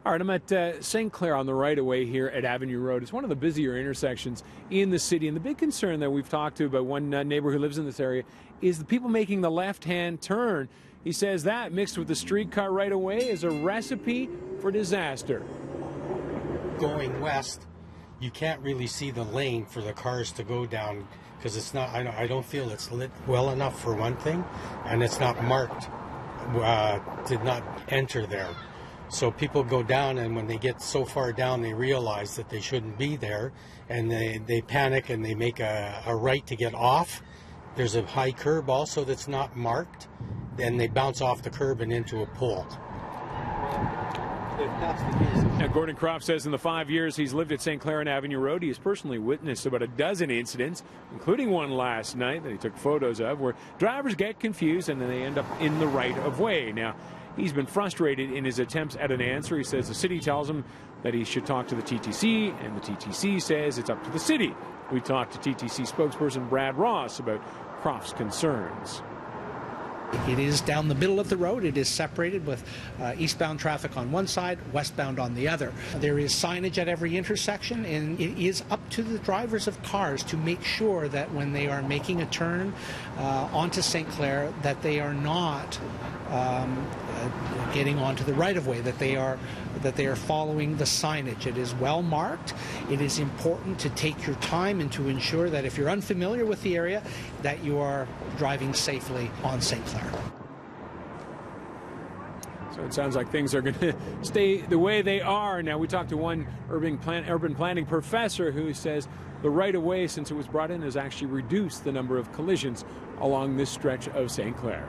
All right, I'm at St. Clair on the right-of-way here at Avenue Road. It's one of the busier intersections in the city, and the big concern that we've talked to about one neighbor who lives in this area is the people making the left-hand turn. He says that, mixed with the streetcar right-of-way, is a recipe for disaster. Going west, you can't really see the lane for the cars to go down because it's not. I don't feel it's lit well enough for one thing, and it's not marked. Did not enter there. So people go down, and when they get so far down, they realize that they shouldn't be there, and they panic and they make a right to get off. There's a high curb also that's not marked. Then they bounce off the curb and into a pole. Now, Gordon Croft says in the 5 years he's lived at St. Clair and Avenue Road, he has personally witnessed about a dozen incidents, including one last night that he took photos of, where drivers get confused and then they end up in the right-of-way. Now, he's been frustrated in his attempts at an answer. He says the city tells him that he should talk to the TTC, and the TTC says it's up to the city. We talked to TTC spokesperson Brad Ross about Croft's concerns. It is down the middle of the road. It is separated with eastbound traffic on one side, westbound on the other. There is signage at every intersection, and it is up to the drivers of cars to make sure that when they are making a turn onto St. Clair, that they are not getting onto the right-of-way, that they are following the signage. It is well marked. It is important to take your time and to ensure that if you're unfamiliar with the area, that you are driving safely on St. Clair. So it sounds like things are going to stay the way they are. Now, we talked to one urban planning professor who says the right-of-way, since it was brought in, has actually reduced the number of collisions along this stretch of St. Clair.